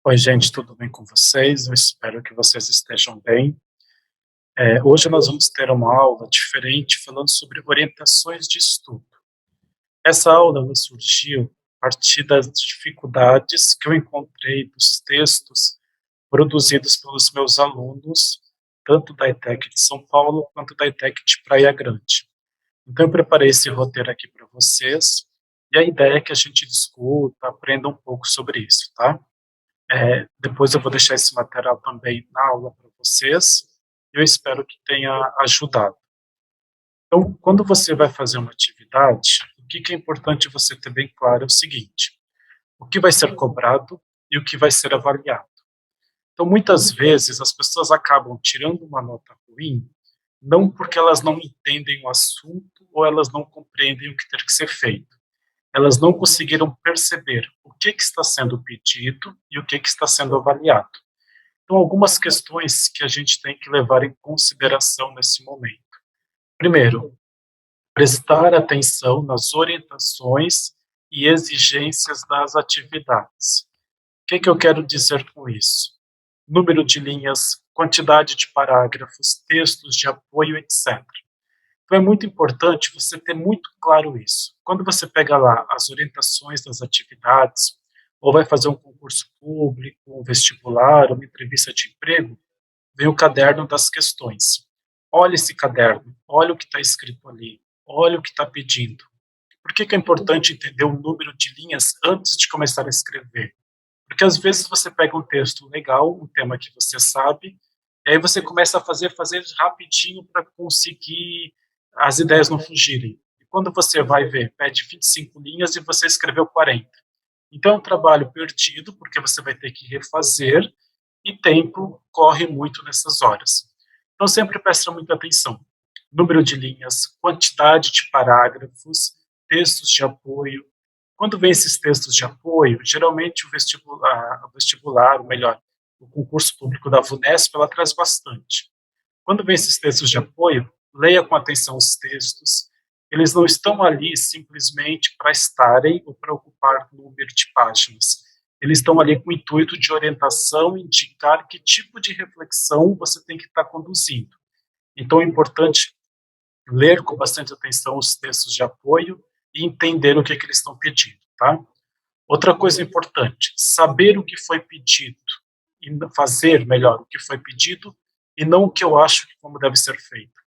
Oi, gente, tudo bem com vocês? Eu espero que vocês estejam bem. Hoje nós vamos ter uma aula diferente falando sobre orientações de estudo. Essa aula ela surgiu a partir das dificuldades que eu encontrei dos textos produzidos pelos meus alunos, tanto da ETEC de São Paulo quanto da ETEC de Praia Grande. Então eu preparei esse roteiro aqui para vocês e a ideia é que a gente discuta, aprenda um pouco sobre isso, tá? Depois eu vou deixar esse material também na aula para vocês. Eu espero que tenha ajudado. Então, quando você vai fazer uma atividade, o que é importante você ter bem claro é o seguinte: o que vai ser cobrado e o que vai ser avaliado. Então, muitas vezes as pessoas acabam tirando uma nota ruim, não porque elas não entendem o assunto ou elas não compreendem o que tem que ser feito. Elas não conseguiram perceber o que está sendo pedido e o que está sendo avaliado. Então, algumas questões que a gente tem que levar em consideração nesse momento. Primeiro, prestar atenção nas orientações e exigências das atividades. O que eu quero dizer com isso? Número de linhas, quantidade de parágrafos, textos de apoio, etc. Então, é muito importante você ter muito claro isso. Quando você pega lá as orientações das atividades, ou vai fazer um concurso público, um vestibular, uma entrevista de emprego, vem o caderno das questões. Olha esse caderno, olha o que está escrito ali, olha o que está pedindo. Por que é importante entender o número de linhas antes de começar a escrever? Porque às vezes você pega um texto legal, um tema que você sabe, e aí você começa a fazer rapidinho para conseguir as ideias não fugirem. E quando você vai ver, pede 25 linhas e você escreveu 40. Então é um trabalho perdido, porque você vai ter que refazer e tempo corre muito nessas horas. Então sempre presta muita atenção. Número de linhas, quantidade de parágrafos, textos de apoio. Quando vem esses textos de apoio, geralmente o vestibular, ou melhor, o concurso público da VUNESP, ela traz bastante. Quando vem esses textos de apoio, leia com atenção os textos. Eles não estão ali simplesmente para estarem ou para ocupar número de páginas. Eles estão ali com o intuito de orientação, indicar que tipo de reflexão você tem que estar conduzindo. Então é importante ler com bastante atenção os textos de apoio e entender o que eles estão pedindo, tá? Outra coisa importante, saber o que foi pedido e fazer melhor o que foi pedido e não o que eu acho que como deve ser feito.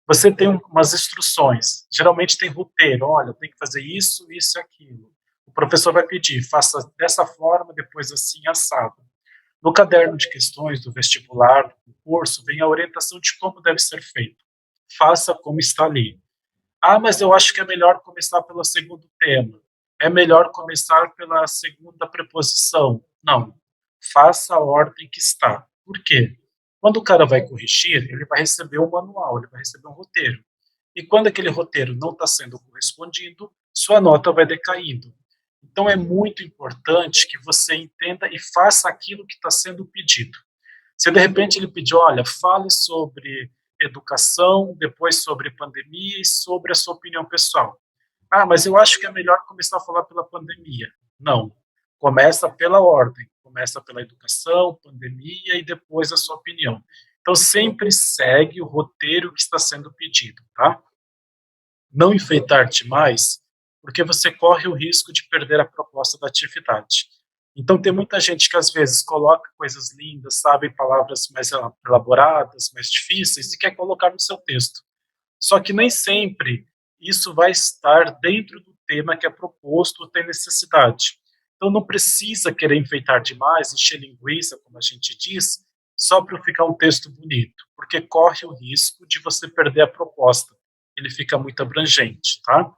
Você tem umas instruções, geralmente tem roteiro, olha, tem que fazer isso, isso e aquilo. O professor vai pedir, faça dessa forma, depois assim, assado. No caderno de questões do vestibular, do curso, vem a orientação de como deve ser feito. Faça como está ali. Ah, mas eu acho que é melhor começar pelo segundo tema. É melhor começar pela segunda preposição. Não. Faça a ordem que está. Por quê? Quando o cara vai corrigir, ele vai receber um manual, ele vai receber um roteiro. E quando aquele roteiro não está sendo correspondido, sua nota vai decaindo. Então é muito importante que você entenda e faça aquilo que está sendo pedido. Se de repente ele pedir, olha, fale sobre educação, depois sobre pandemia e sobre a sua opinião pessoal. Ah, mas eu acho que é melhor começar a falar pela pandemia. Não. Começa pela ordem. Começa pela educação, pandemia e depois a sua opinião. Então, sempre segue o roteiro que está sendo pedido, tá? Não enfeitar demais, porque você corre o risco de perder a proposta da atividade. Então, tem muita gente que às vezes coloca coisas lindas, sabe, palavras mais elaboradas, mais difíceis, e quer colocar no seu texto. Só que nem sempre isso vai estar dentro do tema que é proposto ou tem necessidade. Então, não precisa querer enfeitar demais, encher linguiça, como a gente diz, só para ficar um texto bonito, porque corre o risco de você perder a proposta. Ele fica muito abrangente, tá?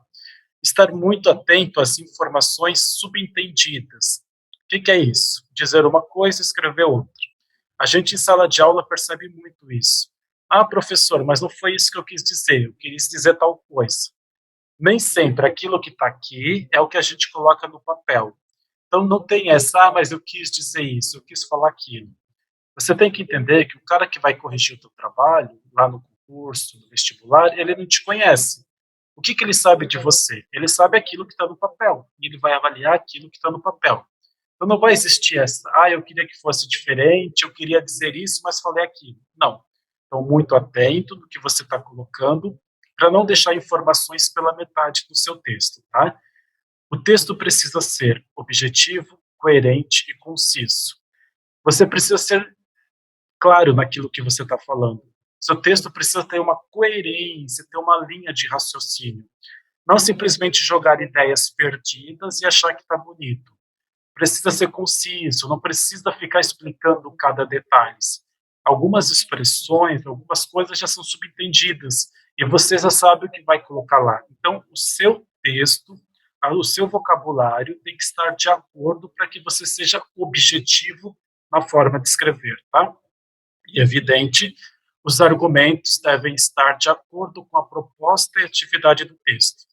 Estar muito atento às informações subentendidas. O que é isso? Dizer uma coisa e escrever outra. A gente em sala de aula percebe muito isso. Ah, professor, mas não foi isso que eu quis dizer, eu quis dizer tal coisa. Nem sempre aquilo que está aqui é o que a gente coloca no papel. Então não tem essa, mas eu quis dizer isso, eu quis falar aquilo. Você tem que entender que o cara que vai corrigir o teu trabalho, lá no concurso, no vestibular, ele não te conhece. O que ele sabe de você? Ele sabe aquilo que está no papel, e ele vai avaliar aquilo que está no papel. Então não vai existir essa, eu queria que fosse diferente, eu queria dizer isso, mas falei aquilo. Não. Então, muito atento no que você está colocando, para não deixar informações pela metade do seu texto, tá? O texto precisa ser objetivo, coerente e conciso. Você precisa ser claro naquilo que você está falando. Seu texto precisa ter uma coerência, ter uma linha de raciocínio. Não simplesmente jogar ideias perdidas e achar que está bonito. Precisa ser conciso, não precisa ficar explicando cada detalhe. Algumas expressões, algumas coisas já são subentendidas e você já sabe o que vai colocar lá. Então, o seu texto, o seu vocabulário tem que estar de acordo para que você seja objetivo na forma de escrever, tá? E, evidente, os argumentos devem estar de acordo com a proposta e atividade do texto.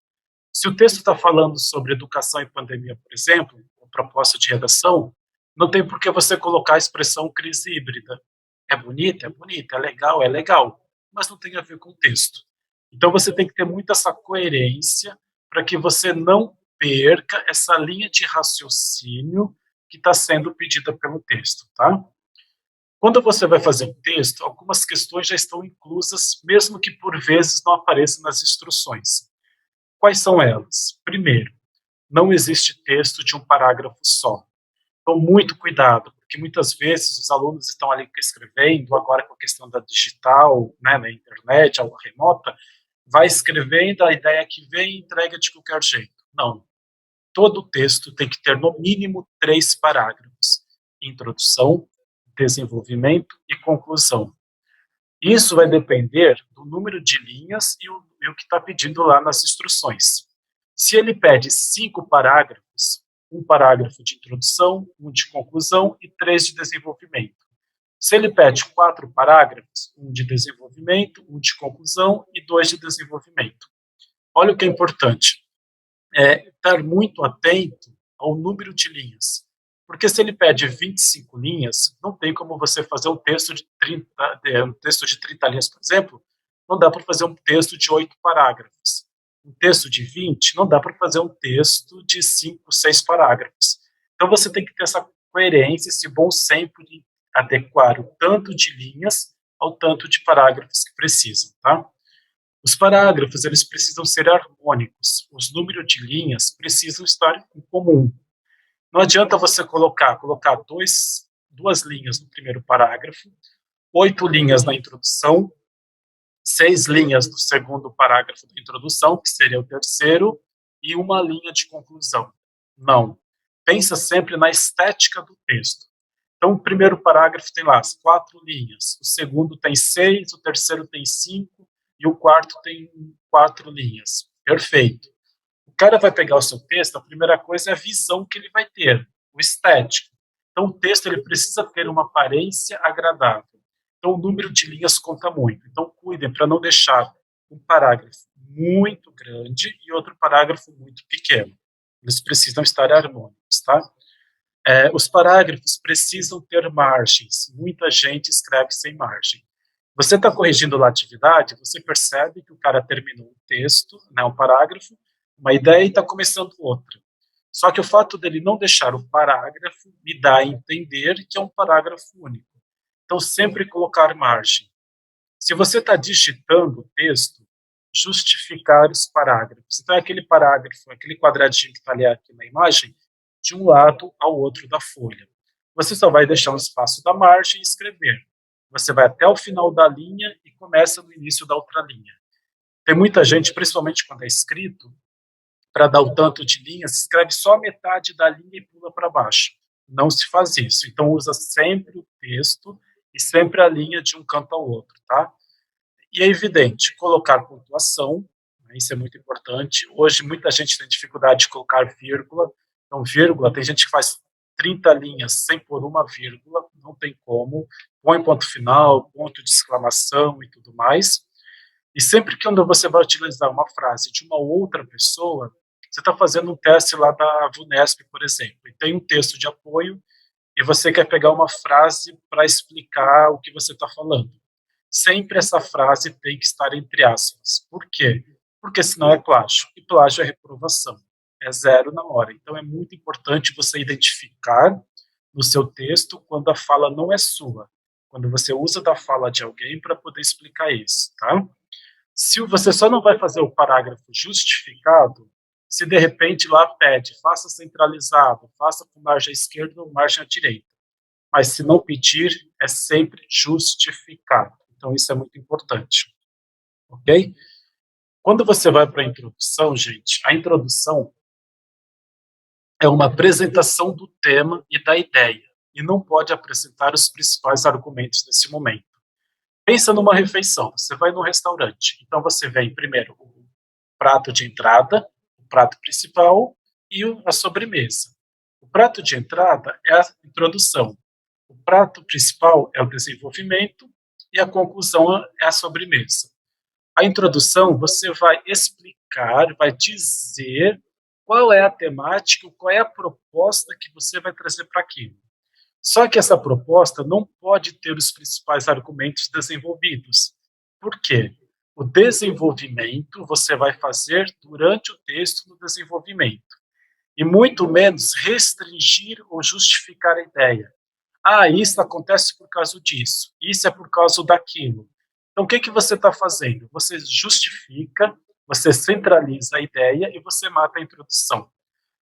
Se o texto está falando sobre educação e pandemia, por exemplo, ou proposta de redação, não tem por que você colocar a expressão crise híbrida. É bonita, é legal, mas não tem a ver com o texto. Então você tem que ter muito essa coerência para que você não perca essa linha de raciocínio que está sendo pedida pelo texto, tá? Quando você vai fazer um texto, algumas questões já estão inclusas, mesmo que por vezes não apareçam nas instruções. Quais são elas? Primeiro, não existe texto de um parágrafo só. Então, muito cuidado, porque muitas vezes os alunos estão ali escrevendo, agora com a questão da digital, né, na internet, aula remota, vai escrevendo, a ideia que vem e entrega de qualquer jeito. Não. Todo texto tem que ter, no mínimo, 3 parágrafos. Introdução, desenvolvimento e conclusão. Isso vai depender do número de linhas e o que está pedindo lá nas instruções. Se ele pede 5 parágrafos, um parágrafo de introdução, um de conclusão e 3 de desenvolvimento. Se ele pede 4 parágrafos, um de desenvolvimento, um de conclusão e 2 de desenvolvimento. Olha o que é importante, estar muito atento ao número de linhas. Porque se ele pede 25 linhas, não tem como você fazer um texto de 30 linhas, por exemplo, não dá para fazer um texto de 8 parágrafos. Um texto de 20, não dá para fazer um texto de 5, 6 parágrafos. Então você tem que ter essa coerência, esse bom senso de adequar o tanto de linhas ao tanto de parágrafos que precisam, tá? Os parágrafos, eles precisam ser harmônicos. Os números de linhas precisam estar em comum. Não adianta você colocar duas linhas no primeiro parágrafo, 8 linhas na introdução, 6 linhas no segundo parágrafo da introdução, que seria o terceiro, e uma linha de conclusão. Não. Pensa sempre na estética do texto. Então, o primeiro parágrafo tem lá as 4 linhas, o segundo tem 6, o terceiro tem 5 e o quarto tem 4 linhas. Perfeito. O cara vai pegar o seu texto, a primeira coisa é a visão que ele vai ter, o estético. Então, o texto ele precisa ter uma aparência agradável. Então, o número de linhas conta muito. Então, cuidem para não deixar um parágrafo muito grande e outro parágrafo muito pequeno. Eles precisam estar harmônicos, tá? Os parágrafos precisam ter margens. Muita gente escreve sem margem. Você está corrigindo lá a atividade, você percebe que o cara terminou um texto, né, um parágrafo, uma ideia e está começando outra. Só que o fato dele não deixar o parágrafo me dá a entender que é um parágrafo único. Então, sempre colocar margem. Se você está digitando o texto, justificar os parágrafos. Então, é aquele parágrafo, aquele quadradinho que está ali aqui na imagem, de um lado ao outro da folha. Você só vai deixar um espaço da margem e escrever. Você vai até o final da linha e começa no início da outra linha. Tem muita gente, principalmente quando é escrito, para dar o tanto de linhas, escreve só a metade da linha e pula para baixo. Não se faz isso. Então, usa sempre o texto e sempre a linha de um canto ao outro, tá? E é evidente, colocar pontuação, né, isso é muito importante. Hoje, muita gente tem dificuldade de colocar vírgula. Então, vírgula, tem gente que faz 30 linhas sem pôr uma vírgula, não tem como. Põe ponto final, ponto de exclamação e tudo mais. E sempre que quando você vai utilizar uma frase de uma outra pessoa, você está fazendo um teste lá da VUNESP, por exemplo, e tem um texto de apoio e você quer pegar uma frase para explicar o que você está falando. Sempre essa frase tem que estar entre aspas. Por quê? Porque senão é plágio, e plágio é reprovação. é zero na hora. Então é muito importante você identificar no seu texto quando a fala não é sua, quando você usa da fala de alguém para poder explicar isso, tá? Se você só não vai fazer o parágrafo justificado, se de repente lá pede, faça centralizado, faça com margem à esquerda ou margem à direita. Mas se não pedir, é sempre justificado. Então isso é muito importante, ok? Quando você vai para a introdução, gente, a introdução é uma apresentação do tema e da ideia, e não pode apresentar os principais argumentos nesse momento. Pensa numa refeição, você vai num restaurante, então você vem primeiro o prato de entrada, o prato principal e a sobremesa. O prato de entrada é a introdução, o prato principal é o desenvolvimento e a conclusão é a sobremesa. A introdução você vai explicar, vai dizer qual é a temática, qual é a proposta que você vai trazer para aquilo. Só que essa proposta não pode ter os principais argumentos desenvolvidos. Por quê? O desenvolvimento você vai fazer durante o texto no desenvolvimento, e muito menos restringir ou justificar a ideia. Ah, isso acontece por causa disso, isso é por causa daquilo. Então, o que, que você está fazendo? Você justifica, você centraliza a ideia e você mata a introdução.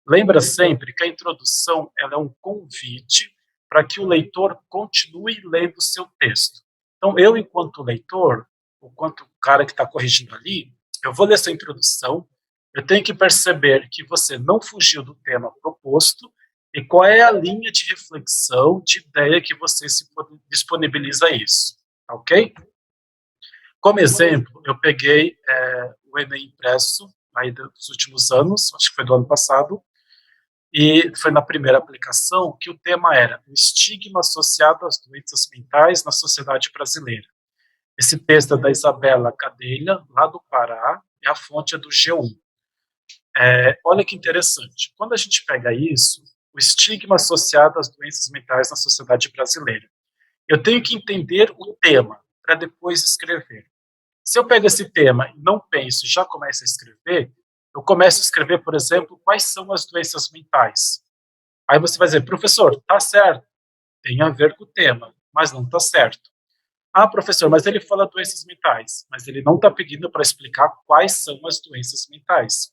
Lembra sempre que a introdução ela é um convite para que o leitor continue lendo o seu texto. Então, eu, enquanto leitor, enquanto o cara que está corrigindo ali, eu vou ler essa introdução, eu tenho que perceber que você não fugiu do tema proposto e qual é a linha de reflexão, de ideia que você se disponibiliza a isso, ok? Como exemplo, eu peguei o Enem impresso aí dos últimos anos, acho que foi do ano passado, e foi na primeira aplicação que o tema era o estigma associado às doenças mentais na sociedade brasileira. Esse texto é da Isabela Cadelha, lá do Pará, e a fonte é do G1. Olha que interessante. Quando a gente pega isso, o estigma associado às doenças mentais na sociedade brasileira, eu tenho que entender o tema para depois escrever. Se eu pego esse tema e não penso e já começo a escrever, eu começo a escrever, por exemplo, quais são as doenças mentais. Aí você vai dizer, professor, tá certo, tem a ver com o tema, mas não tá certo. Ah, professor, mas ele fala doenças mentais, mas ele não está pedindo para explicar quais são as doenças mentais.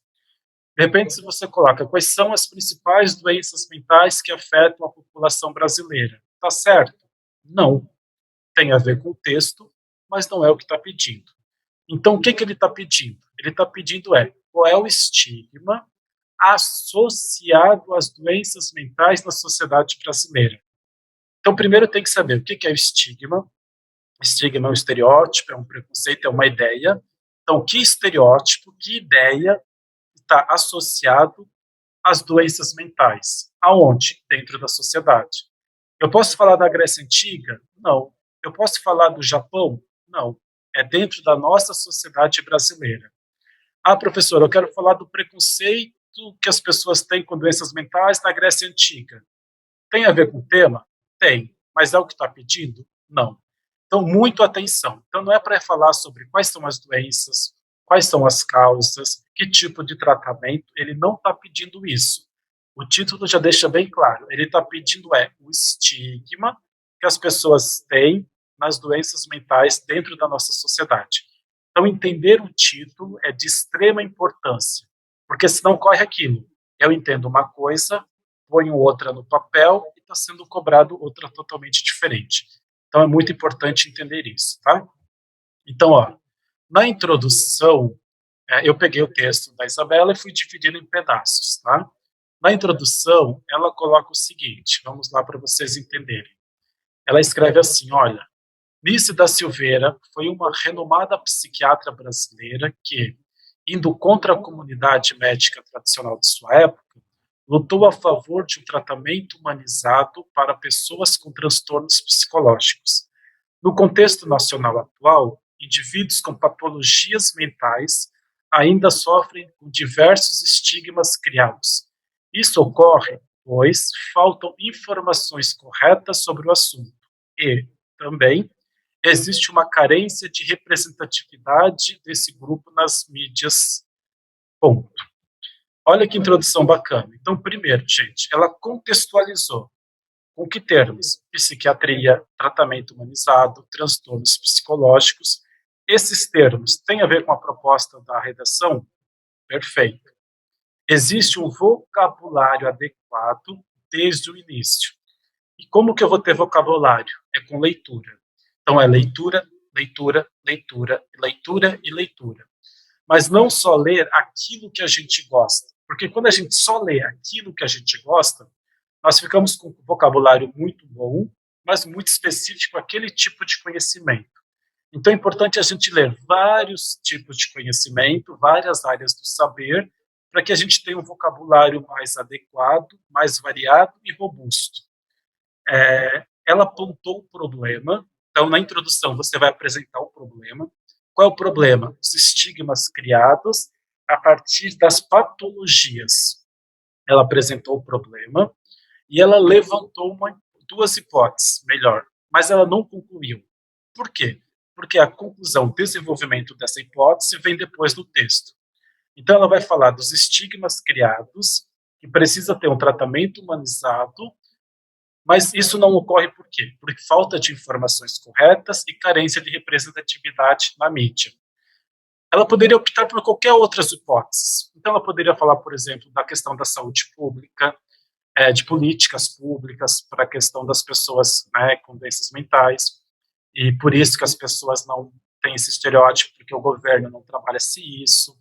De repente, se você coloca quais são as principais doenças mentais que afetam a população brasileira, tá certo? Não. Tem a ver com o texto, mas não é o que está pedindo. Então, o que, que ele está pedindo? Ele está pedindo qual é o estigma associado às doenças mentais na sociedade brasileira. Então, primeiro tem que saber o que, que é o estigma. Estigma é um estereótipo, é um preconceito, é uma ideia. Então, que estereótipo, que ideia está associado às doenças mentais? Aonde? Dentro da sociedade. Eu posso falar da Grécia Antiga? Não. Eu posso falar do Japão? Não. É dentro da nossa sociedade brasileira. Ah, professor, eu quero falar do preconceito que as pessoas têm com doenças mentais na Grécia Antiga. Tem a ver com o tema? Tem. Mas é o que está pedindo? Não. Então, muito atenção. Então, não é para falar sobre quais são as doenças, quais são as causas, que tipo de tratamento. Ele não está pedindo isso. O título já deixa bem claro. Ele está pedindo o estigma que as pessoas têm nas doenças mentais dentro da nossa sociedade. Então, entender o título é de extrema importância, porque senão corre aquilo. Eu entendo uma coisa, ponho outra no papel e está sendo cobrado outra totalmente diferente. Então, é muito importante entender isso, tá? Então, na introdução, eu peguei o texto da Isabela e fui dividindo em pedaços, tá? Na introdução, ela coloca o seguinte, vamos lá para vocês entenderem. Ela escreve assim, olha, Nice da Silveira foi uma renomada psiquiatra brasileira que, indo contra a comunidade médica tradicional de sua época, lutou a favor de um tratamento humanizado para pessoas com transtornos psicológicos. No contexto nacional atual, indivíduos com patologias mentais ainda sofrem com diversos estigmas criados. Isso ocorre, pois faltam informações corretas sobre o assunto e, também, existe uma carência de representatividade desse grupo nas mídias. Ponto. Olha que introdução bacana. Então, primeiro, gente, ela contextualizou com que termos? Psiquiatria, tratamento humanizado, transtornos psicológicos. Esses termos têm a ver com a proposta da redação? Perfeito. Existe um vocabulário adequado desde o início. E como que eu vou ter vocabulário? É com leitura. Então é leitura, leitura, leitura, leitura e leitura. Mas não só ler aquilo que a gente gosta. Porque quando a gente só lê aquilo que a gente gosta, nós ficamos com um vocabulário muito bom, mas muito específico aquele tipo de conhecimento. Então é importante a gente ler vários tipos de conhecimento, várias áreas do saber, para que a gente tenha um vocabulário mais adequado, mais variado e robusto. Ela apontou o problema, então na introdução você vai apresentar o problema. Qual é o problema? Os estigmas criados a partir das patologias. Ela apresentou o problema e ela levantou duas hipóteses, melhor, mas ela não concluiu. Por quê? Porque a conclusão, o desenvolvimento dessa hipótese vem depois do texto. Então ela vai falar dos estigmas criados, que precisa ter um tratamento humanizado, mas isso não ocorre por quê? Por falta de informações corretas e carência de representatividade na mídia. Ela poderia optar por qualquer outras hipóteses. Então ela poderia falar, por exemplo, da questão da saúde pública, de políticas públicas para a questão das pessoas, né, com doenças mentais, e por isso que as pessoas não têm esse estereótipo, porque o governo não trabalha-se isso.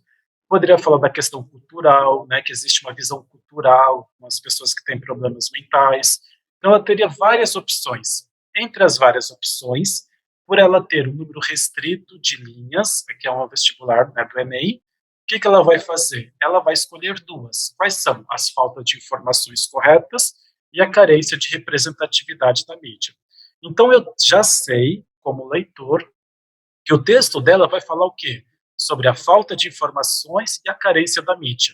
Poderia falar da questão cultural, né, que existe uma visão cultural com as pessoas que têm problemas mentais. Então, ela teria várias opções. Entre as várias opções, por ela ter um número restrito de linhas, que é um vestibular, né, do Enem, o que ela vai fazer? Ela vai escolher duas. Quais são? As faltas de informações corretas e a carência de representatividade da mídia. Então, eu já sei, como leitor, que o texto dela vai falar o quê? Sobre a falta de informações e a carência da mídia.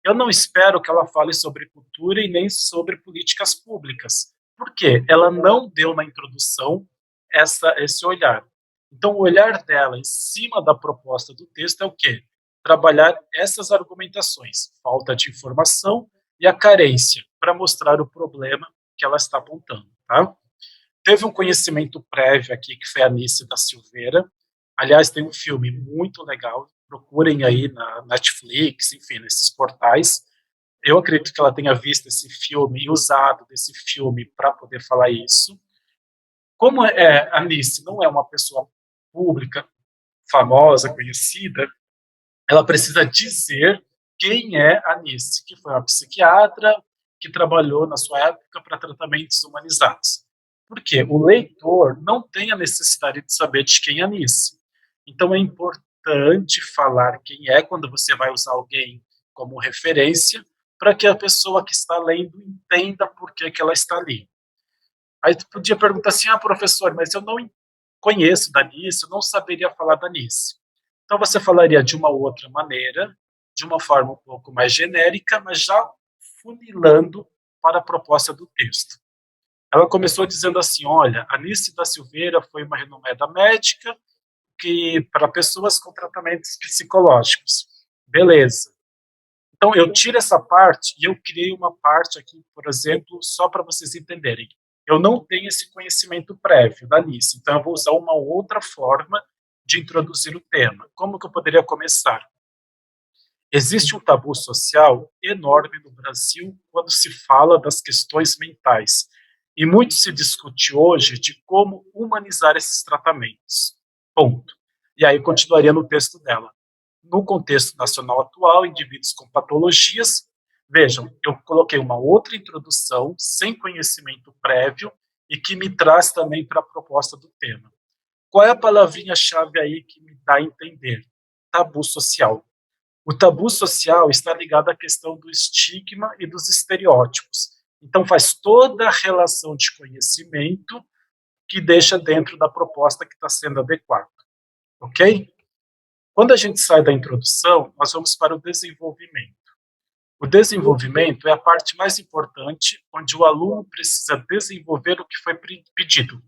Eu não espero que ela fale sobre cultura e nem sobre políticas públicas. Por quê? Ela não deu na introdução esse olhar. Então, o olhar dela em cima da proposta do texto é o quê? Trabalhar essas argumentações, falta de informação e a carência, para mostrar o problema que ela está apontando. Tá? Teve um conhecimento prévio aqui, que foi a Anice da Silveira. Aliás, tem um filme muito legal, procurem aí na Netflix, enfim, nesses portais. Eu acredito que ela tenha visto esse filme e usado desse filme para poder falar isso. Como a Anice não é uma pessoa pública, famosa, conhecida, ela precisa dizer quem é a Anice, que foi uma psiquiatra que trabalhou na sua época para tratamentos humanizados. Porque o leitor não tem a necessidade de saber de quem é a Anice. Então é importante falar quem é quando você vai usar alguém como referência, para que a pessoa que está lendo entenda por que ela está ali. Aí tu podia perguntar assim, professor, mas eu não conheço da Anice, eu não saberia falar da Anice. Então você falaria de uma outra maneira, de uma forma um pouco mais genérica, mas já funilando para a proposta do texto. Ela começou dizendo assim, olha, Anice da Silveira foi uma renomada médica que para pessoas com tratamentos psicológicos. Beleza. Então eu tiro essa parte e eu criei uma parte aqui, por exemplo, só para vocês entenderem. Eu não tenho esse conhecimento prévio da Anice, então eu vou usar uma outra forma de introduzir o tema. Como que eu poderia começar? Existe um tabu social enorme no Brasil quando se fala das questões mentais. E muito se discute hoje de como humanizar esses tratamentos. Ponto. E aí continuaria no texto dela. No contexto nacional atual, indivíduos com patologias. Vejam, eu coloquei uma outra introdução, sem conhecimento prévio, e que me traz também para a proposta do tema. Qual é a palavrinha-chave aí que me dá a entender? Tabu social. O tabu social está ligado à questão do estigma e dos estereótipos. Então, faz toda a relação de conhecimento que deixa dentro da proposta que está sendo adequada. Ok? Quando a gente sai da introdução, nós vamos para o desenvolvimento. O desenvolvimento é a parte mais importante, onde o aluno precisa desenvolver o que foi pedido.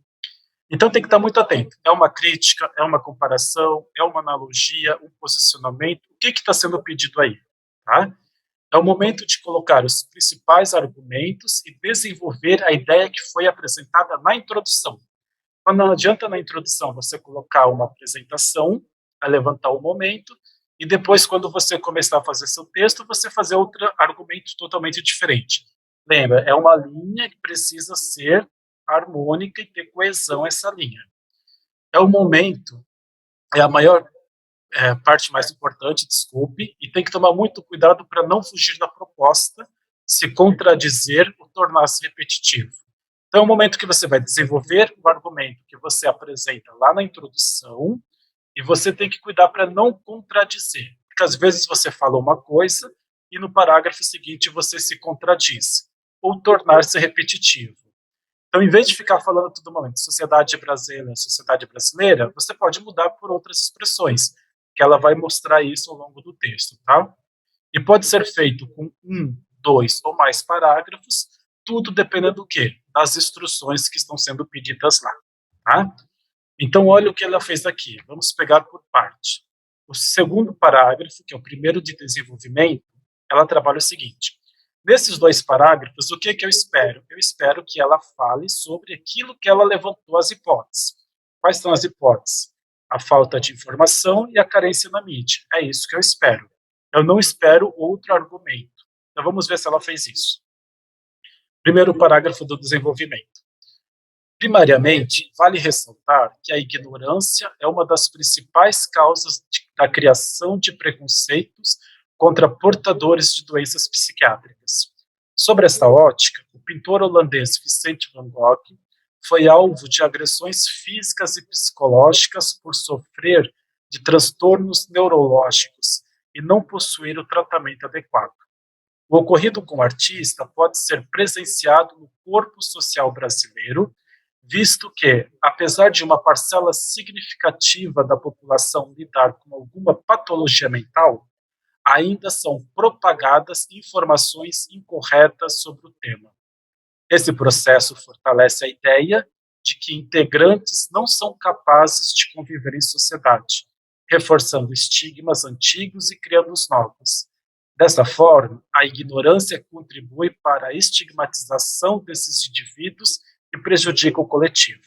Então tem que estar muito atento. É uma crítica, é uma comparação, é uma analogia, um posicionamento. O que está sendo pedido aí? Tá? É o momento de colocar os principais argumentos e desenvolver a ideia que foi apresentada na introdução. Mas não adianta na introdução você colocar uma apresentação, a levantar o momento, e depois, quando você começar a fazer seu texto, você fazer outro argumento totalmente diferente. Lembra, é uma linha que precisa ser harmônica e ter coesão essa linha. É o momento, é a maior parte mais importante, desculpe, e tem que tomar muito cuidado para não fugir da proposta, se contradizer ou tornar-se repetitivo. Então, é o momento que você vai desenvolver o argumento que você apresenta lá na introdução, e você tem que cuidar para não contradizer, porque às vezes você fala uma coisa e no parágrafo seguinte você se contradiz, ou tornar-se repetitivo. Então, em vez de ficar falando todo momento sociedade brasileira, você pode mudar por outras expressões, que ela vai mostrar isso ao longo do texto, tá? E pode ser feito com um, dois ou mais parágrafos, tudo dependendo do quê? Das instruções que estão sendo pedidas lá, tá? Então, olha o que ela fez aqui. Vamos pegar por parte. O segundo parágrafo, que é o primeiro de desenvolvimento, ela trabalha o seguinte. Nesses dois parágrafos, o que eu espero? Eu espero que ela fale sobre aquilo que ela levantou as hipóteses. Quais são as hipóteses? A falta de informação e a carência na mídia. É isso que eu espero. Eu não espero outro argumento. Então, vamos ver se ela fez isso. Primeiro parágrafo do desenvolvimento. Primariamente, vale ressaltar que a ignorância é uma das principais causas da criação de preconceitos contra portadores de doenças psiquiátricas. Sobre esta ótica, o pintor holandês Vincent van Gogh foi alvo de agressões físicas e psicológicas por sofrer de transtornos neurológicos e não possuir o tratamento adequado. O ocorrido com o artista pode ser presenciado no corpo social brasileiro, visto que, apesar de uma parcela significativa da população lidar com alguma patologia mental, ainda são propagadas informações incorretas sobre o tema. Esse processo fortalece a ideia de que integrantes não são capazes de conviver em sociedade, reforçando estigmas antigos e criando os novos. Dessa forma, a ignorância contribui para a estigmatização desses indivíduos e prejudica o coletivo.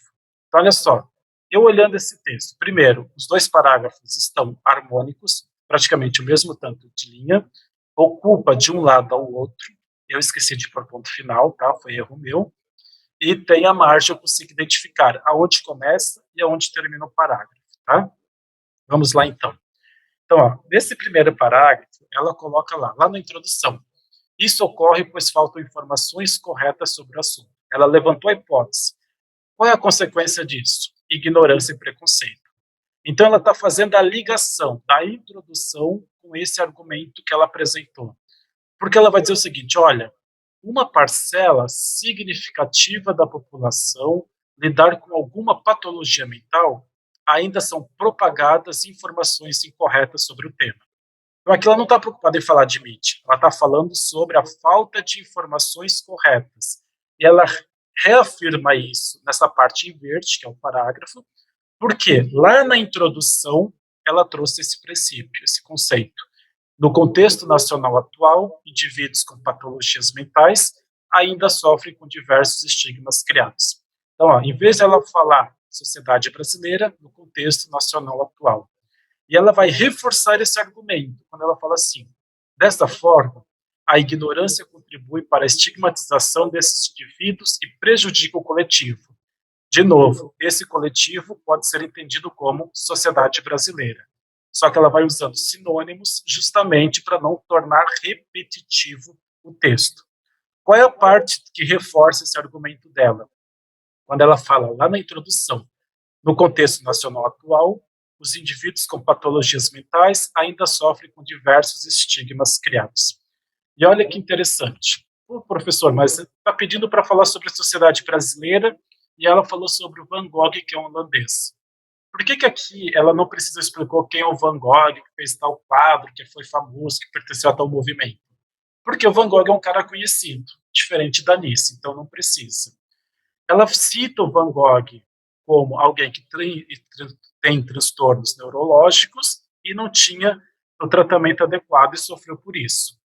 Então, olha só, eu olhando esse texto, primeiro, os dois parágrafos estão harmônicos, praticamente o mesmo tanto de linha, ocupa de um lado ao outro, eu esqueci de pôr ponto final, tá? Foi erro meu, e tem a margem, eu consigo identificar aonde começa e aonde termina o parágrafo, tá? Vamos lá, então. Então, ó, nesse primeiro parágrafo, ela coloca lá na introdução, isso ocorre pois faltam informações corretas sobre o assunto. Ela levantou a hipótese. Qual é a consequência disso? Ignorância e preconceito. Então, ela está fazendo a ligação da introdução com esse argumento que ela apresentou. Porque ela vai dizer o seguinte, olha, uma parcela significativa da população lidar com alguma patologia mental, ainda são propagadas informações incorretas sobre o tema. Então, aqui ela não está preocupada em falar de mídia, ela está falando sobre a falta de informações corretas. E ela reafirma isso nessa parte em verde, que é o parágrafo, porque lá na introdução ela trouxe esse princípio, esse conceito. No contexto nacional atual, indivíduos com patologias mentais ainda sofrem com diversos estigmas criados. Então, ó, em vez de ela falar sociedade brasileira, no contexto nacional atual. E ela vai reforçar esse argumento, quando ela fala assim, desta forma, a ignorância contribui para a estigmatização desses indivíduos e prejudica o coletivo. De novo, esse coletivo pode ser entendido como sociedade brasileira. Só que ela vai usando sinônimos justamente para não tornar repetitivo o texto. Qual é a parte que reforça esse argumento dela? Quando ela fala lá na introdução, no contexto nacional atual, os indivíduos com patologias mentais ainda sofrem com diversos estigmas criados. E olha que interessante. Pô, professor, mas você está pedindo para falar sobre a sociedade brasileira e ela falou sobre o Van Gogh, que é um holandês. Por que aqui ela não precisa explicar quem é o Van Gogh, que fez tal quadro, que foi famoso, que pertenceu a tal movimento? Porque o Van Gogh é um cara conhecido, diferente da Nice, então não precisa. Ela cita o Van Gogh como alguém que tem transtornos neurológicos e não tinha o tratamento adequado e sofreu por isso.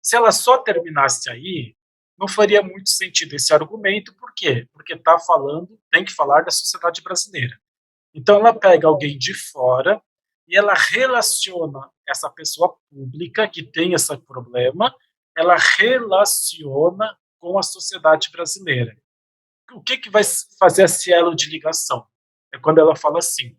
Se ela só terminasse aí, não faria muito sentido esse argumento, por quê? Porque está falando, tem que falar da sociedade brasileira. Então, ela pega alguém de fora e ela relaciona essa pessoa pública que tem esse problema, ela relaciona com a sociedade brasileira. O que, que vai fazer esse elo de ligação? É quando ela fala assim: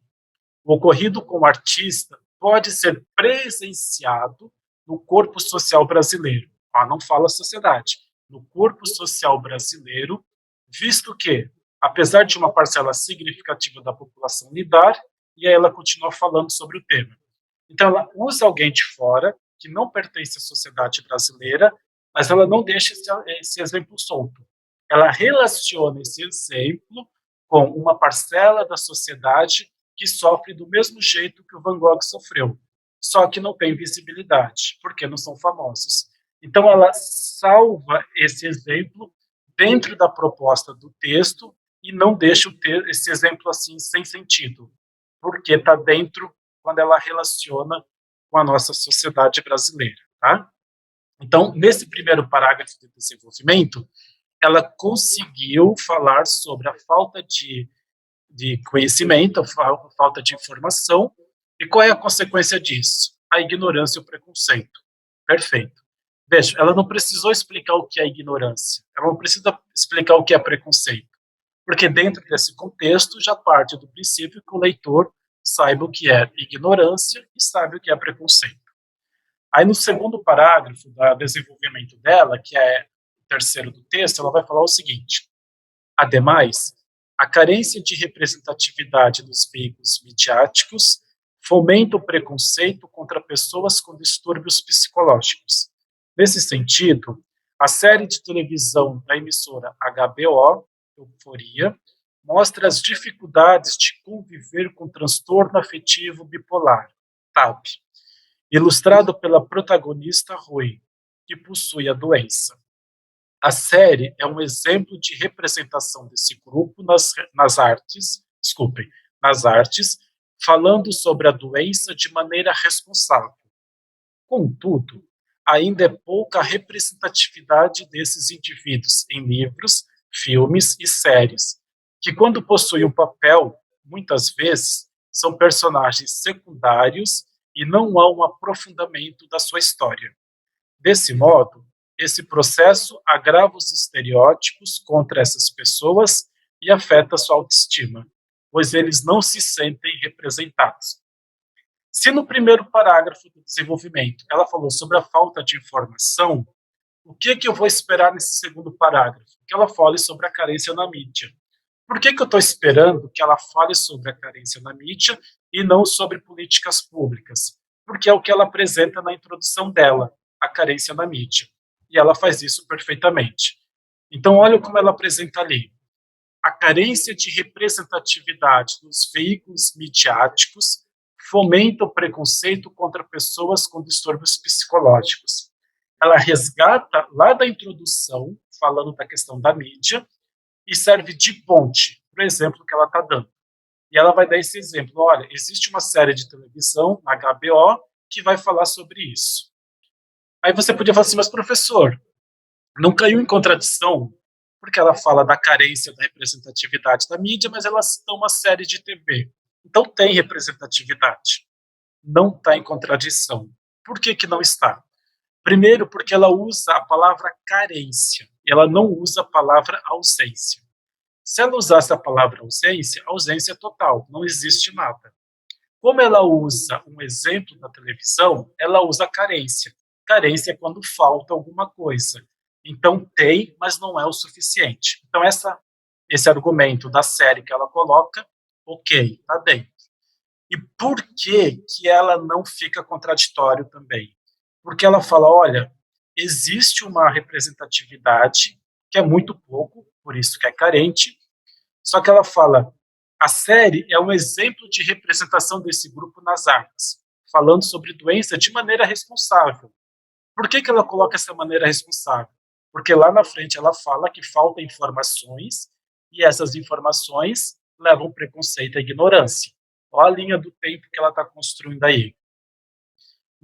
o ocorrido com o artista pode ser presenciado no corpo social brasileiro. Ah, não fala sociedade. No corpo social brasileiro, visto que, apesar de uma parcela significativa da população lidar, e aí ela continua falando sobre o tema. Então, ela usa alguém de fora, que não pertence à sociedade brasileira, mas ela não deixa esse exemplo solto. Ela relaciona esse exemplo com uma parcela da sociedade que sofre do mesmo jeito que o Van Gogh sofreu, só que não tem visibilidade, porque não são famosos. Então, ela salva esse exemplo dentro da proposta do texto e não deixa esse exemplo assim sem sentido, porque está dentro quando ela relaciona com a nossa sociedade brasileira, tá? Então, nesse primeiro parágrafo de desenvolvimento, ela conseguiu falar sobre a falta de conhecimento, a falta de informação, e qual é a consequência disso? A ignorância e o preconceito. Perfeito. Veja, ela não precisou explicar o que é ignorância, ela não precisa explicar o que é preconceito, porque dentro desse contexto já parte do princípio que o leitor saiba o que é ignorância e sabe o que é preconceito. Aí no segundo parágrafo do desenvolvimento dela, que é o terceiro do texto, ela vai falar o seguinte: ademais, a carência de representatividade dos veículos midiáticos fomenta o preconceito contra pessoas com distúrbios psicológicos. Nesse sentido, a série de televisão da emissora HBO, Euforia, mostra as dificuldades de conviver com transtorno afetivo bipolar, TAB, ilustrado pela protagonista Rui, que possui a doença. A série é um exemplo de representação desse grupo nas artes, falando sobre a doença de maneira responsável. Contudo, ainda é pouca a representatividade desses indivíduos em livros, filmes e séries, que quando possuem um papel, muitas vezes, são personagens secundários e não há um aprofundamento da sua história. Desse modo, esse processo agrava os estereótipos contra essas pessoas e afeta sua autoestima, pois eles não se sentem representados. Se no primeiro parágrafo do desenvolvimento ela falou sobre a falta de informação, o que eu vou esperar nesse segundo parágrafo? Que ela fale sobre a carência na mídia. Por que eu estou esperando que ela fale sobre a carência na mídia e não sobre políticas públicas? Porque é o que ela apresenta na introdução dela, a carência na mídia. E ela faz isso perfeitamente. Então, olha como ela apresenta ali. A carência de representatividade nos veículos midiáticos fomenta o preconceito contra pessoas com distúrbios psicológicos. Ela resgata lá da introdução, falando da questão da mídia, e serve de ponte para o exemplo que ela está dando. E ela vai dar esse exemplo. Olha, existe uma série de televisão, na HBO, que vai falar sobre isso. Aí você podia falar assim, mas professor, não caiu em contradição, porque ela fala da carência da representatividade da mídia, mas ela cita uma série de TV. Então tem representatividade. Não está em contradição. Por que não está? Primeiro, porque ela usa a palavra carência, e ela não usa a palavra ausência. Se ela usasse a palavra ausência, ausência é total, não existe nada. Como ela usa um exemplo da televisão, ela usa carência. Carência é quando falta alguma coisa. Então tem, mas não é o suficiente. Então esse argumento da série que ela coloca, ok, está dentro. E por que ela não fica contraditório também? Porque ela fala, olha, existe uma representatividade que é muito pouco, por isso que é carente, só que ela fala, a série é um exemplo de representação desse grupo nas artes, falando sobre doença de maneira responsável. Por que ela coloca essa maneira responsável? Porque lá na frente ela fala que faltam informações e essas informações levam preconceito à ignorância. Olha a linha do tempo que ela está construindo aí.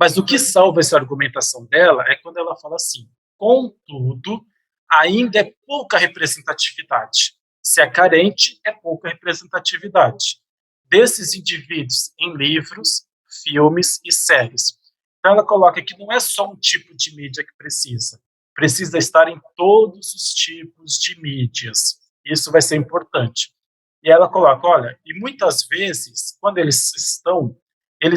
Mas o que salva essa argumentação dela é quando ela fala assim: contudo, ainda é pouca representatividade. Se é carente, é pouca representatividade desses indivíduos em livros, filmes e séries. Então ela coloca que não é só um tipo de mídia que precisa estar em todos os tipos de mídias. Isso vai ser importante. E ela coloca, olha, e muitas vezes, quando eles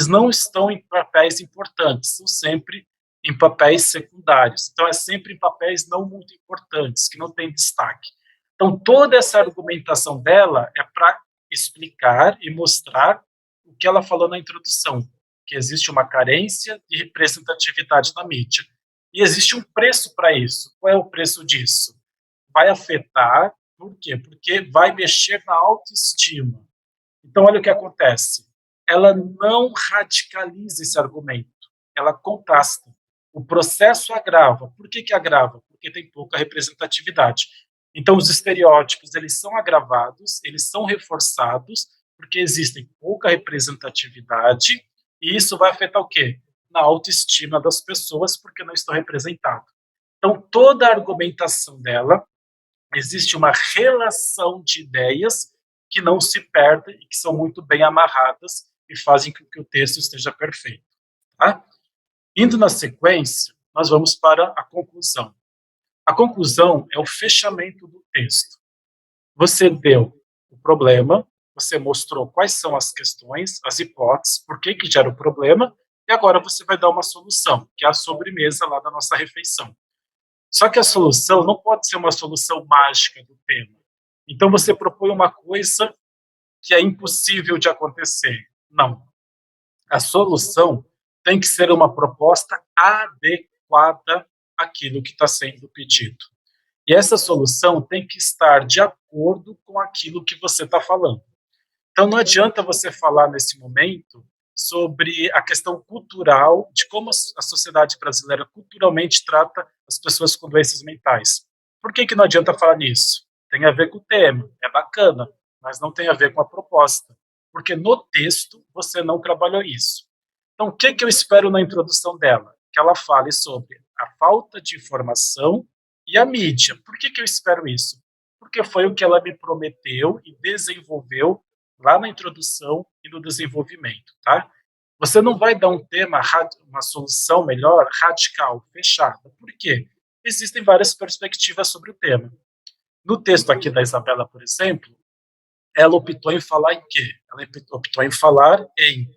não estão em papéis importantes, são sempre em papéis secundários. Então, é sempre em papéis não muito importantes, que não têm destaque. Então, toda essa argumentação dela é para explicar e mostrar o que ela falou na introdução, que existe uma carência de representatividade na mídia. E existe um preço para isso. Qual é o preço disso? Vai afetar, por quê? Porque vai mexer na autoestima. Então, olha o que acontece. Ela não radicaliza esse argumento, ela contrasta. O processo agrava. Por que agrava? Porque tem pouca representatividade. Então, os estereótipos, eles são agravados, eles são reforçados, porque existem pouca representatividade, e isso vai afetar o quê? Na autoestima das pessoas, porque não estão representados. Então, toda a argumentação dela, existe uma relação de ideias que não se perdem e que são muito bem amarradas e fazem com que o texto esteja perfeito. Tá? Indo na sequência, nós vamos para a conclusão. A conclusão é o fechamento do texto. Você deu o problema, você mostrou quais são as questões, as hipóteses, por que gera o problema, e agora você vai dar uma solução, que é a sobremesa lá da nossa refeição. Só que a solução não pode ser uma solução mágica do tema. Então você propõe uma coisa que é impossível de acontecer. Não. A solução tem que ser uma proposta adequada àquilo que está sendo pedido. E essa solução tem que estar de acordo com aquilo que você está falando. Então não adianta você falar nesse momento sobre a questão cultural, de como a sociedade brasileira culturalmente trata as pessoas com doenças mentais. Por que não adianta falar nisso? Tem a ver com o tema, é bacana, mas não tem a ver com a proposta, porque no texto você não trabalhou isso. Então, o que eu espero na introdução dela? Que ela fale sobre a falta de informação e a mídia. Por que eu espero isso? Porque foi o que ela me prometeu e desenvolveu lá na introdução e no desenvolvimento, tá? Você não vai dar um tema, uma solução melhor, radical, fechada. Por quê? Existem várias perspectivas sobre o tema. No texto aqui da Isabela, por exemplo, ela optou em falar em quê? Ela optou em falar em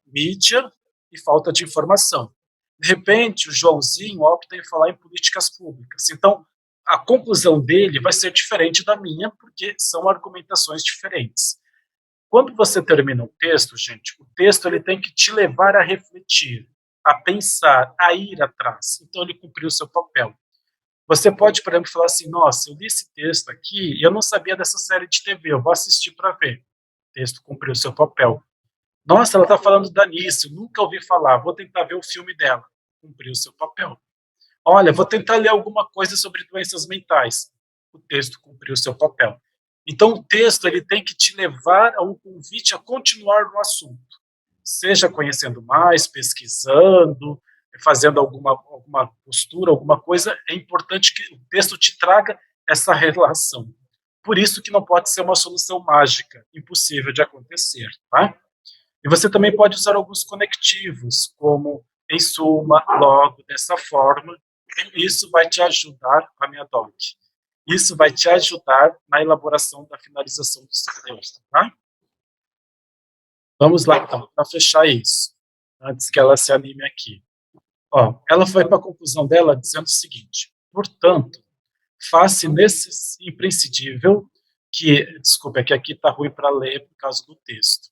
mídia e falta de informação. De repente, o Joãozinho opta em falar em políticas públicas. Então, a conclusão dele vai ser diferente da minha, porque são argumentações diferentes. Quando você termina um texto, gente, o texto ele tem que te levar a refletir, a pensar, a ir atrás. Então, ele cumpriu o seu papel. Você pode, por exemplo, falar assim, nossa, eu li esse texto aqui e eu não sabia dessa série de TV, eu vou assistir para ver. O texto cumpriu o seu papel. Nossa, ela está falando da Nice, nunca ouvi falar, vou tentar ver o filme dela. Cumpriu o seu papel. Olha, vou tentar ler alguma coisa sobre doenças mentais. O texto cumpriu o seu papel. Então, o texto ele tem que te levar a um convite a continuar no assunto. Seja conhecendo mais, pesquisando, fazendo alguma postura, alguma coisa, é importante que o texto te traga essa relação. Por isso que não pode ser uma solução mágica, impossível de acontecer, tá? E você também pode usar alguns conectivos, como em suma, logo, dessa forma. Isso vai te ajudar a minha doc. Isso vai te ajudar na elaboração da finalização do seu texto, tá? Vamos lá, então, para fechar isso, antes que ela se anime aqui. Ó, ela foi para a conclusão dela dizendo o seguinte: portanto, faz-se imprescindível que, desculpa, é que aqui está ruim para ler por causa do texto.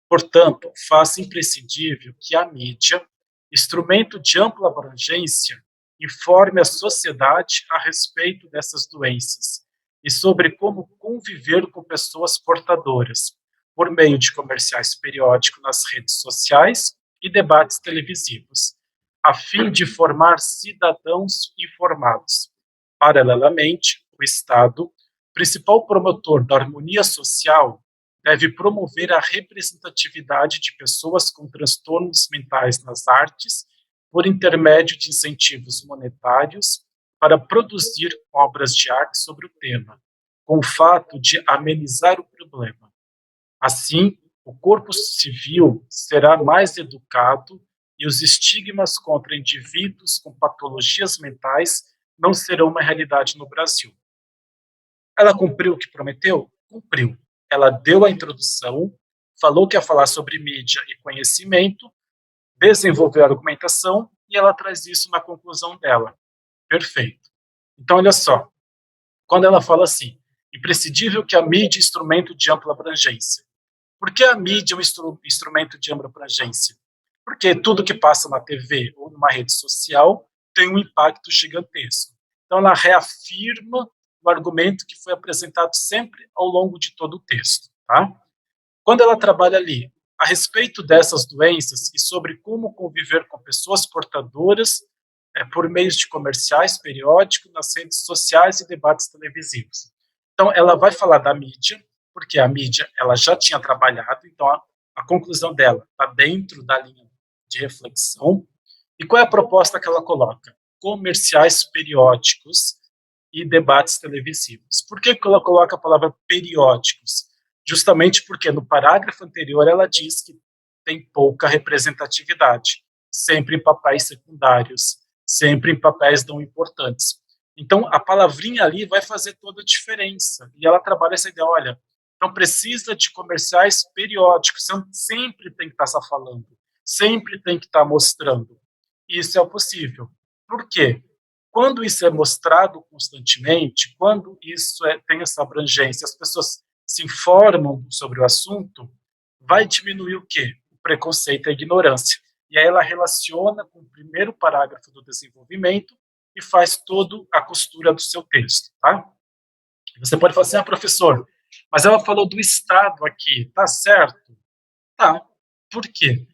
Portanto, faz-se imprescindível que a mídia, instrumento de ampla abrangência, informe a sociedade a respeito dessas doenças e sobre como conviver com pessoas portadoras, por meio de comerciais periódicos nas redes sociais e debates televisivos, a fim de formar cidadãos informados. Paralelamente, o Estado, principal promotor da harmonia social, deve promover a representatividade de pessoas com transtornos mentais nas artes por intermédio de incentivos monetários para produzir obras de arte sobre o tema, com o fato de amenizar o problema. Assim, o corpo civil será mais educado e os estigmas contra indivíduos com patologias mentais não serão uma realidade no Brasil. Ela cumpriu o que prometeu? Cumpriu. Ela deu a introdução, falou que ia falar sobre mídia e conhecimento, desenvolveu a argumentação e ela traz isso na conclusão dela. Perfeito. Então, olha só, quando ela fala assim, imprescindível que a mídia é instrumento de ampla abrangência. Por que a mídia é um instrumento de ampla abrangência? Porque tudo que passa na TV ou numa rede social tem um impacto gigantesco. Então, ela reafirma o argumento que foi apresentado sempre ao longo de todo o texto. Tá? Quando ela trabalha ali a respeito dessas doenças e sobre como conviver com pessoas portadoras por meios de comerciais periódicos, nas redes sociais e debates televisivos. Então, ela vai falar da mídia, porque a mídia ela já tinha trabalhado, então a conclusão dela está dentro da linha de reflexão. E qual é a proposta que ela coloca? Comerciais periódicos e debates televisivos. Por que ela coloca a palavra periódicos? Justamente porque no parágrafo anterior ela diz que tem pouca representatividade, sempre em papéis secundários, sempre em papéis não importantes. Então, a palavrinha ali vai fazer toda a diferença. E ela trabalha essa ideia, olha, então precisa de comerciais periódicos, você sempre tem que estar falando, sempre tem que estar mostrando. Isso é possível. Por quê? Quando isso é mostrado constantemente, quando isso tem essa abrangência, as pessoas se informam sobre o assunto, vai diminuir o quê? O preconceito e a ignorância. E aí ela relaciona com o primeiro parágrafo do desenvolvimento e faz toda a costura do seu texto. Tá? Você pode falar assim, professor, mas ela falou do Estado aqui, tá certo? Tá. Por quê?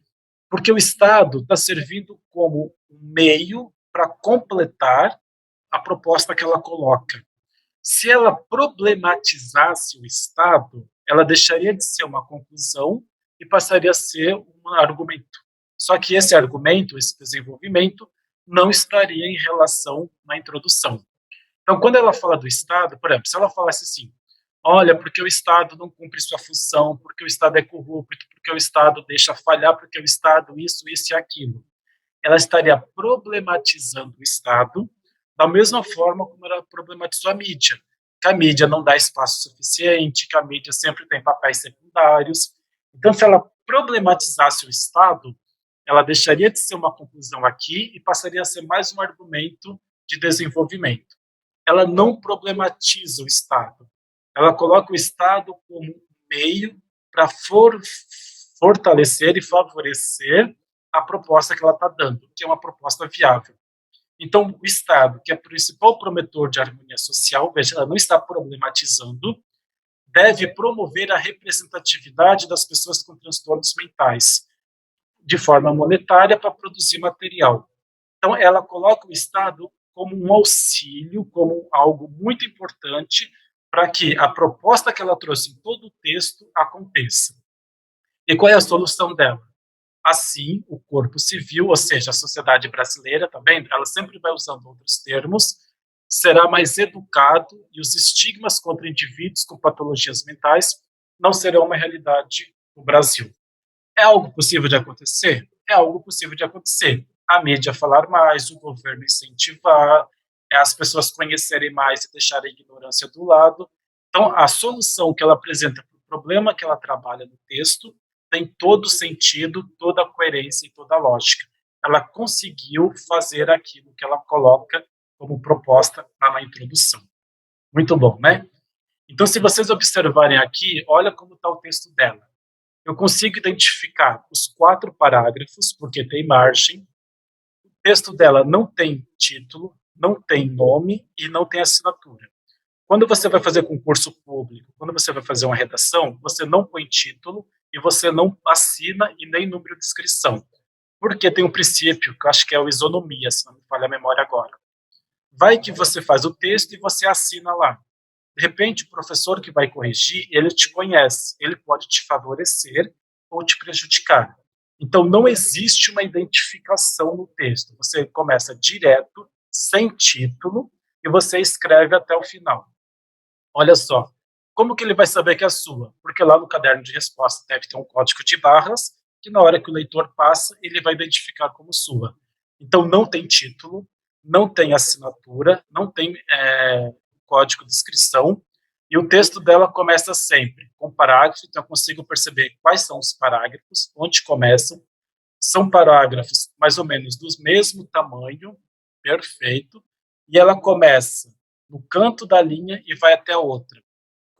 Porque o Estado está servindo como um meio para completar a proposta que ela coloca. Se ela problematizasse o Estado, ela deixaria de ser uma conclusão e passaria a ser um argumento. Só que esse argumento, esse desenvolvimento, não estaria em relação na introdução. Então, quando ela fala do Estado, por exemplo, se ela falasse assim, olha, porque o Estado não cumpre sua função, porque o Estado é corrupto, porque o Estado deixa falhar, porque o Estado isso e aquilo, ela estaria problematizando o Estado da mesma forma como ela problematizou a mídia, que a mídia não dá espaço suficiente, que a mídia sempre tem papéis secundários. Então, se ela problematizasse o Estado, ela deixaria de ser uma conclusão aqui e passaria a ser mais um argumento de desenvolvimento. Ela não problematiza o Estado. Ela coloca o Estado como um meio para fortalecer e favorecer a proposta que ela está dando, que é uma proposta viável. Então, o Estado, que é o principal promotor de harmonia social, veja, ela não está problematizando, deve promover a representatividade das pessoas com transtornos mentais, de forma monetária para produzir material. Então, ela coloca o Estado como um auxílio, como algo muito importante para que a proposta que ela trouxe em todo o texto aconteça. E qual é a solução dela? Assim, o corpo civil, ou seja, a sociedade brasileira, tá vendo? Ela sempre vai usando outros termos, será mais educado e os estigmas contra indivíduos com patologias mentais não serão uma realidade no Brasil. É algo possível de acontecer? É algo possível de acontecer. A mídia falar mais, o governo incentivar, as pessoas conhecerem mais e deixarem a ignorância do lado. Então, a solução que ela apresenta para o problema que ela trabalha no texto tem todo sentido, toda a coerência e toda a lógica. Ela conseguiu fazer aquilo que ela coloca como proposta lá na introdução. Muito bom, né? Então, se vocês observarem aqui, olha como está o texto dela. Eu consigo identificar os 4 parágrafos, porque tem margem. O texto dela não tem título, não tem nome e não tem assinatura. Quando você vai fazer concurso público, quando você vai fazer uma redação, você não põe título e você não assina e nem número de inscrição. Porque tem um princípio, que eu acho que é a isonomia, se não me falha a memória agora. Vai que você faz o texto e você assina lá. De repente, o professor que vai corrigir, ele te conhece, ele pode te favorecer ou te prejudicar. Então, não existe uma identificação no texto. Você começa direto, sem título, e você escreve até o final. Olha só, como que ele vai saber que é sua? Porque lá no caderno de resposta deve ter um código de barras, que na hora que o leitor passa, ele vai identificar como sua. Então, não tem título, não tem assinatura, não tem código de inscrição, e o texto dela começa sempre com parágrafo, então eu consigo perceber quais são os parágrafos, onde começam. São parágrafos mais ou menos do mesmo tamanho, perfeito, e ela começa no canto da linha e vai até a outra,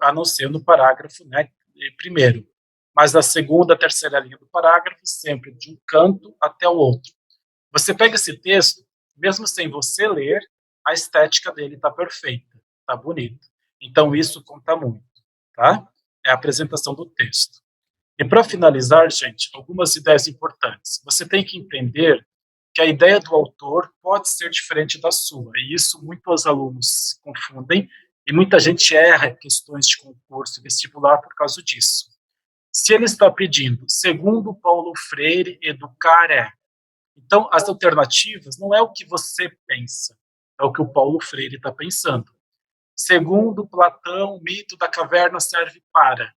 a não ser no parágrafo, né, primeiro. Mas a segunda, a terceira linha do parágrafo, sempre de um canto até o outro. Você pega esse texto, mesmo sem você ler, a estética dele está perfeita, está bonita. Então, isso conta muito, tá? É a apresentação do texto. E para finalizar, gente, algumas ideias importantes. Você tem que entender que a ideia do autor pode ser diferente da sua, e isso muitos alunos se confundem, e muita gente erra questões de concurso e vestibular por causa disso. Se ele está pedindo, segundo Paulo Freire, educar é. Então, as alternativas não é o que você pensa, é o que o Paulo Freire está pensando. Segundo Platão, o mito da caverna serve para.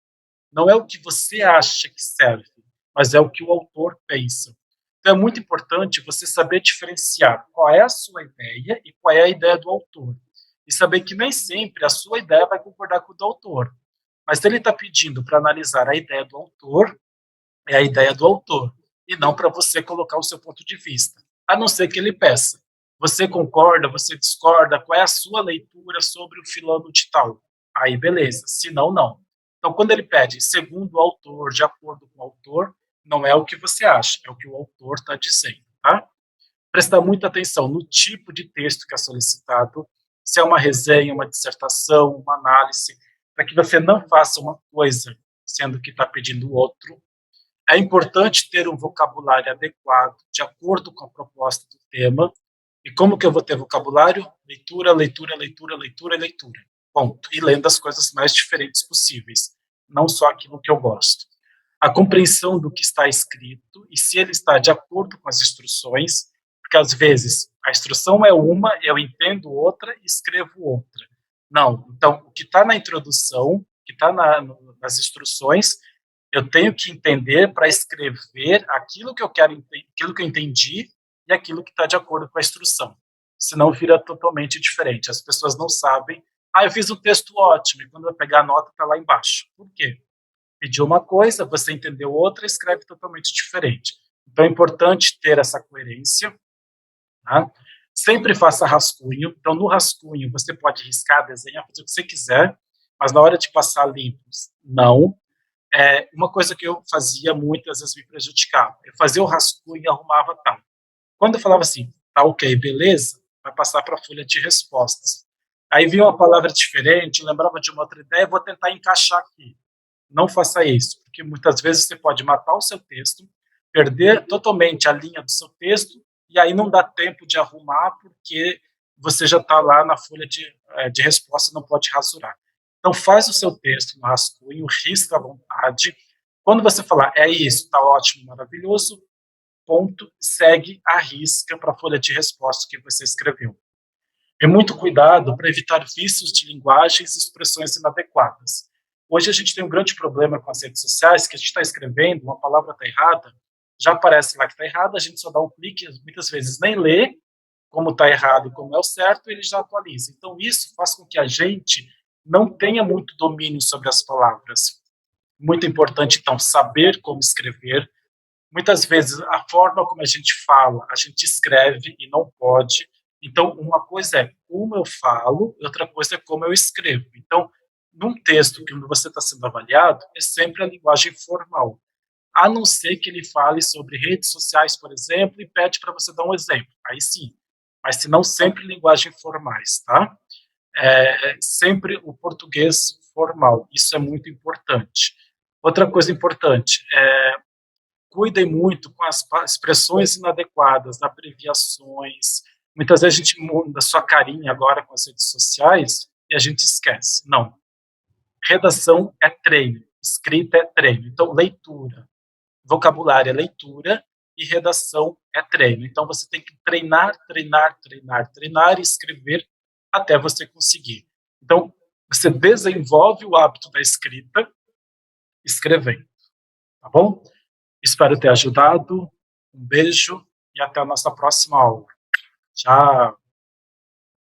Não é o que você acha que serve, mas é o que o autor pensa. Então, é muito importante você saber diferenciar qual é a sua ideia e qual é a ideia do autor. E saber que nem sempre a sua ideia vai concordar com o do autor. Mas se ele está pedindo para analisar a ideia do autor, é a ideia do autor, e não para você colocar o seu ponto de vista. A não ser que ele peça. Você concorda, você discorda, qual é a sua leitura sobre o fulano de tal? Aí, beleza. Se não, não. Então, quando ele pede segundo o autor, de acordo com o autor, não é o que você acha, é o que o autor está dizendo, tá? Prestar muita atenção no tipo de texto que é solicitado, se é uma resenha, uma dissertação, uma análise, para que você não faça uma coisa sendo que está pedindo outro. É importante ter um vocabulário adequado, de acordo com a proposta do tema. E como que eu vou ter vocabulário? Leitura, leitura, leitura, leitura, leitura. Ponto. E lendo as coisas mais diferentes possíveis, não só aquilo que eu gosto. A compreensão do que está escrito e se ele está de acordo com as instruções, porque às vezes a instrução é uma, eu entendo outra e escrevo outra. Não. Então, o que está na introdução, o que está nas instruções, eu tenho que entender para escrever aquilo que eu quero, aquilo que eu entendi e aquilo que está de acordo com a instrução. Senão vira totalmente diferente. As pessoas não sabem. Ah, eu fiz um texto ótimo, e quando eu pegar a nota está lá embaixo. Por quê? Pediu uma coisa, você entendeu outra, escreve totalmente diferente. Então é importante ter essa coerência. Tá? Sempre faça rascunho. Então, no rascunho, você pode riscar, desenhar, fazer o que você quiser, mas na hora de passar limpos, não. Uma coisa que eu fazia muitas vezes me prejudicava. Eu fazia o rascunho e arrumava tal. Quando eu falava assim, tá ok, beleza, vai passar para a folha de respostas. Aí vinha uma palavra diferente, lembrava de uma outra ideia, vou tentar encaixar aqui. Não faça isso, porque muitas vezes você pode matar o seu texto, perder totalmente a linha do seu texto, e aí não dá tempo de arrumar, porque você já está lá na folha de resposta e não pode rasurar. Então, faz o seu texto no rascunho, risca à vontade. Quando você falar, é isso, está ótimo, maravilhoso, ponto, segue a risca para a folha de resposta que você escreveu. E muito cuidado para evitar vícios de linguagens e expressões inadequadas. Hoje a gente tem um grande problema com as redes sociais, que a gente está escrevendo, uma palavra está errada, já aparece lá que está errada, a gente só dá um clique, muitas vezes nem lê como está errado e como é o certo, e ele já atualiza. Então isso faz com que a gente não tenha muito domínio sobre as palavras. Muito importante, então, saber como escrever. Muitas vezes, a forma como a gente fala, a gente escreve e não pode. Então, uma coisa é como eu falo, outra coisa é como eu escrevo. Então, num texto que você está sendo avaliado, é sempre a linguagem formal. A não ser que ele fale sobre redes sociais, por exemplo, e pede para você dar um exemplo. Aí sim. Mas, se não, sempre linguagem formais, tá? Sempre o português formal. Isso é muito importante. Outra coisa importante, cuidem muito com as expressões inadequadas, abreviações. Muitas vezes a gente muda a sua carinha agora com as redes sociais, e a gente esquece. Não. Redação é treino, escrita é treino. Então, leitura, vocabulário é leitura e redação é treino. Então, você tem que treinar, treinar, treinar, treinar e escrever até você conseguir. Então, você desenvolve o hábito da escrita escrevendo, tá bom? Espero ter ajudado. Um beijo e até a nossa próxima aula. Tchau!